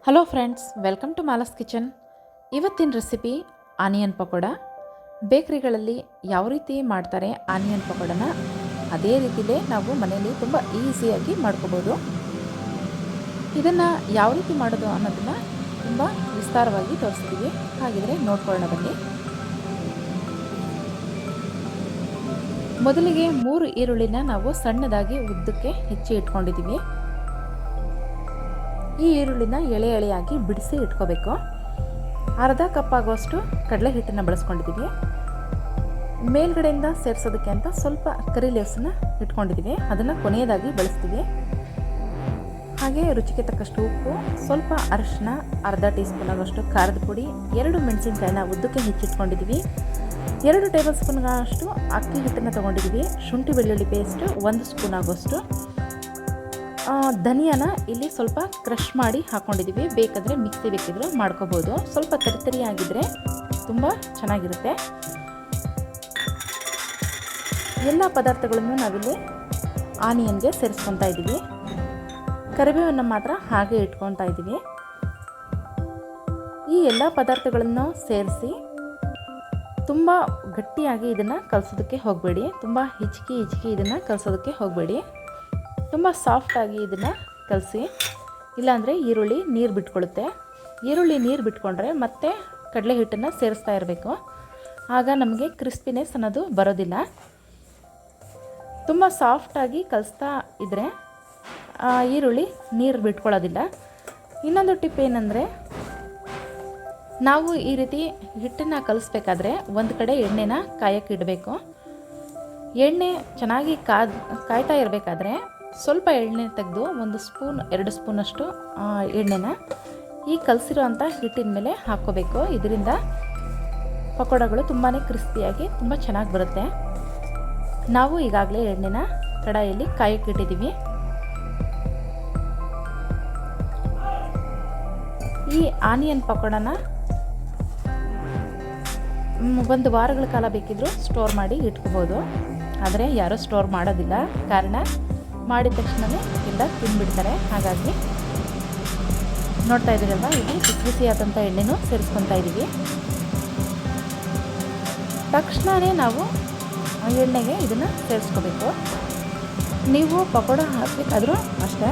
Hello friends, welcome to ಮಾಲಸ್ kitchen. ಇವತ್ತಿನ recipe onion pakoda. ಬೇಕ್ರಿಗಳಲ್ಲಿ ಯಾವ ರೀತಿ ಮಾಡ್ತಾರೆ ಆನಿಯನ್ ಪಕೋಡನ, ಅದೇ ರೀತಿಯಲ್ಲೇ ನಾವು ಮನೆಯಲ್ಲಿ ತುಂಬ ಈಸಿಯಾಗಿ ಮಾಡ್ಕೋಬೋದು. ಇದನ್ನು ಯಾವ ರೀತಿ ಮಾಡೋದು ಅನ್ನೋದನ್ನು ತುಂಬ ವಿಸ್ತಾರವಾಗಿ ತೋರಿಸ್ತೀವಿ. ಹಾಗಿದ್ರೆ ನೋಡ್ಕೊಳ್ಳೋಣ ಬನ್ನಿ. ಮೊದಲಿಗೆ 3 ಈರುಳ್ಳಿನ ನಾವು ಸಣ್ಣದಾಗಿ ಉದ್ದಕ್ಕೆ ಹೆಚ್ಚಿ ಇಟ್ಕೊಂಡಿದ್ದೀವಿ. ಈ ಈರುಳ್ಳಿನ ಎಳೆ ಎಳೆಯಾಗಿ ಬಿಡಿಸಿ ಇಟ್ಕೋಬೇಕು. ಅರ್ಧ ಕಪ್ ಆಗುವಷ್ಟು ಕಡಲೆ ಹಿಟ್ಟನ್ನು ಬಳಸ್ಕೊಂಡಿದ್ದೀವಿ. ಮೇಲ್ಗಡೆಯಿಂದ ಸೇರಿಸೋದಕ್ಕೆ ಅಂತ ಸ್ವಲ್ಪ ಕರಿ ಲೀವ್ಸನ್ನು ಇಟ್ಕೊಂಡಿದ್ದೀವಿ, ಅದನ್ನು ಕೊನೆಯದಾಗಿ ಬಳಸ್ತೀವಿ. ಹಾಗೆ ರುಚಿಗೆ ತಕ್ಕಷ್ಟು ಉಪ್ಪು, ಸ್ವಲ್ಪ ಅರಿಶಿನ, ಅರ್ಧ ಟೀ ಸ್ಪೂನ್ ಆಗುವಷ್ಟು ಖಾರದ ಪುಡಿ, 2 ಮೆಣಸಿನಕಾಯಿನ ಉದ್ದಕ್ಕೆ ಹೆಚ್ಚಿಟ್ಕೊಂಡಿದ್ದೀವಿ, 2 ಟೇಬಲ್ ಸ್ಪೂನ್ಗಳಷ್ಟು ಅಕ್ಕಿ ಹಿಟ್ಟನ್ನು ತೊಗೊಂಡಿದ್ದೀವಿ, ಶುಂಠಿ ಬೆಳ್ಳುಳ್ಳಿ ಪೇಸ್ಟ್ 1 ಸ್ಪೂನ್ ಆಗುವಷ್ಟು, ಧನಿಯಾನ ಇಲ್ಲಿ ಸ್ವಲ್ಪ ಕ್ರಷ್ ಮಾಡಿ ಹಾಕ್ಕೊಂಡಿದ್ದೀವಿ. ಬೇಕಾದರೆ ಮಿಕ್ಸಿ ಬೇಕಿದ್ರೆ ಮಾಡ್ಕೋಬೋದು. ಸ್ವಲ್ಪ ತರಿ ಆಗಿದ್ದರೆ ತುಂಬ ಚೆನ್ನಾಗಿರುತ್ತೆ. ಎಲ್ಲ ಪದಾರ್ಥಗಳನ್ನು ನಾವಿಲ್ಲಿ ಆನಿಯನ್ಗೆ ಸೇರಿಸ್ಕೊತಾ ಇದ್ದೀವಿ. ಕರಿಬೇವನ್ನು ಮಾತ್ರ ಹಾಗೆ ಇಟ್ಕೊತಾ ಇದ್ದೀವಿ. ಈ ಎಲ್ಲ ಪದಾರ್ಥಗಳನ್ನು ಸೇರಿಸಿ ತುಂಬ ಗಟ್ಟಿಯಾಗಿ ಇದನ್ನು ಕಲಸೋದಕ್ಕೆ ಹೋಗಬೇಡಿ. ತುಂಬ ಹಿಚ್ಕಿ ಇದನ್ನು ಕಲಸೋದಕ್ಕೆ ಹೋಗಬೇಡಿ. ತುಂಬ ಸಾಫ್ಟಾಗಿ ಇದನ್ನು ಕಲಸಿ, ಇಲ್ಲಾಂದರೆ ಈರುಳ್ಳಿ ನೀರು ಬಿಟ್ಕೊಳ್ಳುತ್ತೆ. ಈರುಳ್ಳಿ ನೀರು ಬಿಟ್ಕೊಂಡ್ರೆ ಮತ್ತೆ ಕಡಲೆ ಹಿಟ್ಟನ್ನು ಸೇರಿಸ್ತಾ ಇರಬೇಕು. ಆಗ ನಮಗೆ ಕ್ರಿಸ್ಪಿನೆಸ್ ಅನ್ನೋದು ಬರೋದಿಲ್ಲ. ತುಂಬ ಸಾಫ್ಟಾಗಿ ಕಲಿಸ್ತಾ ಇದ್ದರೆ ಈರುಳ್ಳಿ ನೀರು ಬಿಟ್ಕೊಳ್ಳೋದಿಲ್ಲ. ಇನ್ನೊಂದು ಟಿಪ್ ಏನಂದರೆ, ನಾವು ಈ ರೀತಿ ಹಿಟ್ಟನ್ನು ಕಲಿಸ್ಬೇಕಾದ್ರೆ ಒಂದು ಕಡೆ ಎಣ್ಣೆನ ಕಾಯಕ್ಕೆ ಇಡಬೇಕು. ಎಣ್ಣೆ ಚೆನ್ನಾಗಿ ಕಾಯ್ತಾ ಇರಬೇಕಾದ್ರೆ ಸ್ವಲ್ಪ ಎಣ್ಣೆ ತೆಗೆದು 1 ಸ್ಪೂನ್ 2 ಸ್ಪೂನಷ್ಟು ಎಣ್ಣೆನ ಈ ಕಲಸಿರೋವಂಥ ಹಿಟ್ಟಿನ ಮೇಲೆ ಹಾಕ್ಕೋಬೇಕು. ಇದರಿಂದ ಪಕೋಡಗಳು ತುಂಬಾ ಕ್ರಿಸ್ಪಿಯಾಗಿ ತುಂಬ ಚೆನ್ನಾಗಿ ಬರುತ್ತೆ. ನಾವು ಈಗಾಗಲೇ ಎಣ್ಣೆನ ಕಡಾಯಲ್ಲಿ ಕಾಯಕ್ಕೆ ಇಟ್ಟಿದ್ದೀವಿ. ಈ ಆನಿಯನ್ ಪಕೋಡನ 1 ವಾರಗಳ ಕಾಲ ಬೇಕಿದ್ದರೂ ಸ್ಟೋರ್ ಮಾಡಿ ಇಟ್ಕೋಬೋದು. ಆದರೆ ಯಾರೂ ಸ್ಟೋರ್ ಮಾಡೋದಿಲ್ಲ, ಕಾರಣ ಮಾಡಿದ ತಕ್ಷಣವೇ ಎಲ್ಲ ತಿಂದುಬಿಡ್ತಾರೆ. ಹಾಗಾಗಿ ನೋಡ್ತಾ ಇದ್ದೀರಲ್ವ, ಇಲ್ಲಿ ಬಿಸಿಯಾದಂಥ ಎಣ್ಣೆನೂ ಸೇರಿಸ್ಕೊತಾ ಇದ್ದೀವಿ. ತಕ್ಷಣವೇ ನಾವು ಎಣ್ಣೆಗೆ ಇದನ್ನು ಸೇರಿಸ್ಕೋಬೇಕು. ನೀವು ಪಕೋಡ ಹಾಕಬೇಕಾದ್ರೂ ಅಷ್ಟೇ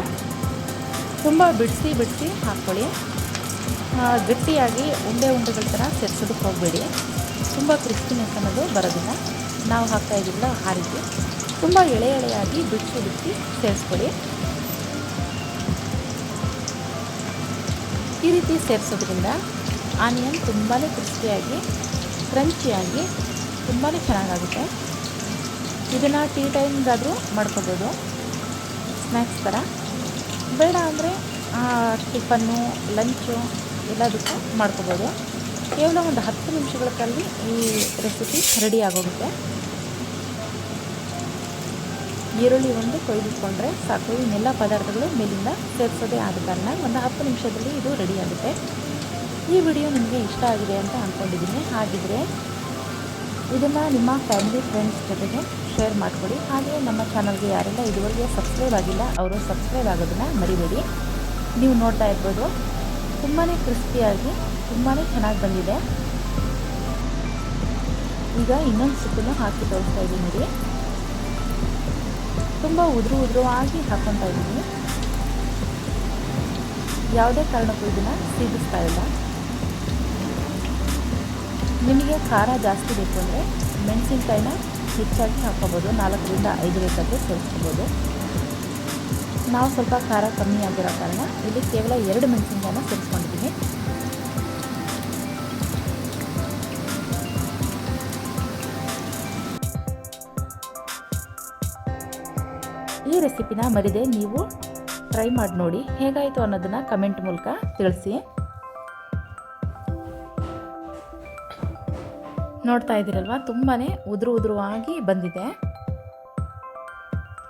ತುಂಬ ಬಿಡಿಸಿ ಹಾಕ್ಕೊಳ್ಳಿ. ಗಟ್ಟಿಯಾಗಿ ಉಂಡೆಗಳ ಥರ ಸೇರಿಸೋದಕ್ಕೆ ಹೋಗಬೇಡಿ. ತುಂಬ ಕ್ರಿಸ್ಪಿನೆಸ್ ಅನ್ನೋದು ಬರೋದಿಲ್ಲ. ನಾವು ಹಾಕ್ತಾ ಇದ್ದಿಲ್ಲ ಆ ರೀತಿ ತುಂಬ ಎಳೆಯಾಗಿ ಬಿಡಿಸಿ ಸೇರಿಸ್ಕೊಳ್ಳಿ. ಈ ರೀತಿ ಸೇರಿಸೋದ್ರಿಂದ ಆನಿಯನ್ ತುಂಬಾ ಕ್ರಿಸ್ಪಿಯಾಗಿ ಕ್ರಂಚಿಯಾಗಿ ತುಂಬಾ ಚೆನ್ನಾಗಾಗುತ್ತೆ. ಇದನ್ನು ಟೀ ಟೈಮ್ಗಾದರೂ ಮಾಡ್ಕೋಬೋದು, ಸ್ನ್ಯಾಕ್ಸ್ ಥರ. ಬೇಡ ಅಂದರೆ ಟಿಫನ್ನು, ಲಂಚು ಎಲ್ಲದಕ್ಕೂ ಮಾಡ್ಕೋಬೋದು. ಕೇವಲ ಒಂದು 10 ನಿಮಿಷಗಳಲ್ಲಿ ಈ ರೆಸಿಪಿ ರೆಡಿ ಆಗೋಗುತ್ತೆ. ಈರುಳ್ಳಿ ಒಂದು ಕೊಯ್ದುಕೊಂಡ್ರೆ ಸಾಕು. ಇನ್ನೆಲ್ಲ ಪದಾರ್ಥಗಳು ಮೇಲಿಂದ ಸೇರಿಸೋದೇ ಆದ ಕಾರಣ ಒಂದು 10 ನಿಮಿಷದಲ್ಲಿ ಇದು ರೆಡಿ ಆಗುತ್ತೆ. ಈ ವಿಡಿಯೋ ನಿಮಗೆ ಇಷ್ಟ ಆಗಿದೆ ಅಂತ ಅಂದ್ಕೊಂಡಿದ್ದೀನಿ. ಹಾಗಿದ್ರೆ ಇದನ್ನು ನಿಮ್ಮ ಫ್ಯಾಮಿಲಿ ಫ್ರೆಂಡ್ಸ್ ಜೊತೆಗೆ ಶೇರ್ ಮಾಡಿಕೊಡಿ. ಹಾಗೆ ನಮ್ಮ ಚಾನಲ್ಗೆ ಯಾರೆಲ್ಲ ಇದುವರೆಗೆ ಸಬ್ಸ್ಕ್ರೈಬ್ ಆಗಿಲ್ಲ ಅವರು ಸಬ್ಸ್ಕ್ರೈಬ್ ಆಗೋದನ್ನು ಮರಿಬೇಡಿ. ನೀವು ನೋಡ್ತಾ ಇರ್ಬೋದು, ತುಂಬಾ ಕ್ರಿಸ್ಪಿಯಾಗಿ ತುಂಬಾ ಚೆನ್ನಾಗಿ ಬಂದಿದೆ. ಈಗ ಇನ್ನೊಂದು ಸುತ್ತನ್ನು ಹಾಕಿ ತೋರಿಸ್ತಾ ಇದ್ದೀನಿ ನೋಡಿ. ತುಂಬ ಉದುರುವಾಗಿ ಹಾಕ್ಕೊತಾ ಇದ್ದೀನಿ. ಯಾವುದೇ ಕಾರಣಕ್ಕೂ ಇದನ್ನು ಸಿಗಿಸ್ತಾ ಇಲ್ಲ. ನಿಮಗೆ ಖಾರ ಜಾಸ್ತಿ ಬೇಕು ಅಂದರೆ ಮೆಣಸಿನಕಾಯಿನ ಹೆಚ್ಚಾಗಿ ಹಾಕ್ಕೋಬೋದು. 4ರಿಂದ 5 ಬೇಕಾದರೆ ಸೇರಿಸ್ಕೋಬೋದು. ನಾವು ಸ್ವಲ್ಪ ಖಾರ ಕಮ್ಮಿ ಆಗಿರೋ ಕಾರಣ ಇಲ್ಲಿ ಕೇವಲ 2 ಮೆಣಸಿನಕಾಯಿನ ಸೇರಿಸ್ಕೊಂಡಿದ್ದೀನಿ. ಈ ರೆಸಿಪಿನ ಮರಿದೆ ನೀವು ಟ್ರೈ ಮಾಡಿ ನೋಡಿ, ಹೇಗಾಯಿತು ಅನ್ನೋದನ್ನು ಕಮೆಂಟ್ ಮೂಲಕ ತಿಳಿಸಿ. ನೋಡ್ತಾ ಇದ್ದೀರಲ್ವ, ತುಂಬಾ ಉದುರುವಾಗಿ ಬಂದಿದೆ.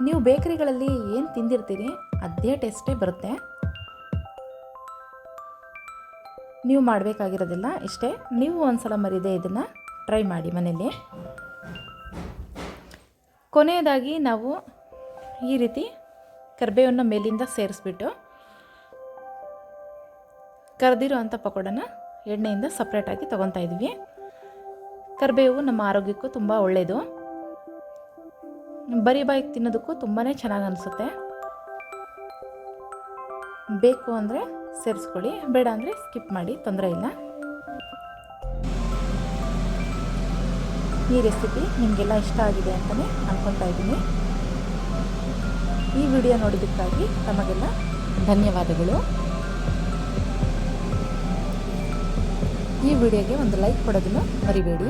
ನೀವು ಬೇಕರಿಗಳಲ್ಲಿ ಏನು ತಿಂದಿರ್ತೀರಿ ಅದೇ ಟೇಸ್ಟೇ ಬರುತ್ತೆ. ನೀವು ಮಾಡಬೇಕಾಗಿರೋದಿಲ್ಲ ಇಷ್ಟೇ. ನೀವು ಒಂದ್ಸಲ ಮರಿದೆ ಇದನ್ನು ಟ್ರೈ ಮಾಡಿ ಮನೆಯಲ್ಲಿ. ಕೊನೆಯದಾಗಿ ನಾವು ಈ ರೀತಿ ಕರಿಬೇವನ್ನು ಮೇಲಿಂದ ಸೇರಿಸ್ಬಿಟ್ಟು ಕರೆದಿರೋ ಅಂಥ ಪಕೋಡನ ಎಣ್ಣೆಯಿಂದ ಸಪ್ರೇಟಾಗಿ ತೊಗೊತಾ ಇದ್ವಿ. ಕರಿಬೇವು ನಮ್ಮ ಆರೋಗ್ಯಕ್ಕೂ ತುಂಬ ಒಳ್ಳೆಯದು. ಬರೀ ಬಾಯಿಗೆ ತಿನ್ನೋದಕ್ಕೂ ತುಂಬಾ ಚೆನ್ನಾಗಿ ಅನಿಸುತ್ತೆ. ಬೇಕು ಅಂದರೆ ಸೇರಿಸ್ಕೊಳ್ಳಿ, ಬೇಡ ಅಂದರೆ ಸ್ಕಿಪ್ ಮಾಡಿ, ತೊಂದರೆ ಇಲ್ಲ. ಈ ರೆಸಿಪಿ ನಿಮಗೆಲ್ಲ ಇಷ್ಟ ಆಗಿದೆ ಅಂತಲೇ ಅಂದ್ಕೊತಾ ಇದ್ದೀನಿ. ಈ ವಿಡಿಯೋ ನೋಡಿದ್ದಕ್ಕಾಗಿ ತಮಗೆಲ್ಲ ಧನ್ಯವಾದಗಳು. ಈ ವಿಡಿಯೋಗೆ ಒಂದು ಲೈಕ್ ಕೊಡೋದನ್ನು ಮರಿಬೇಡಿ.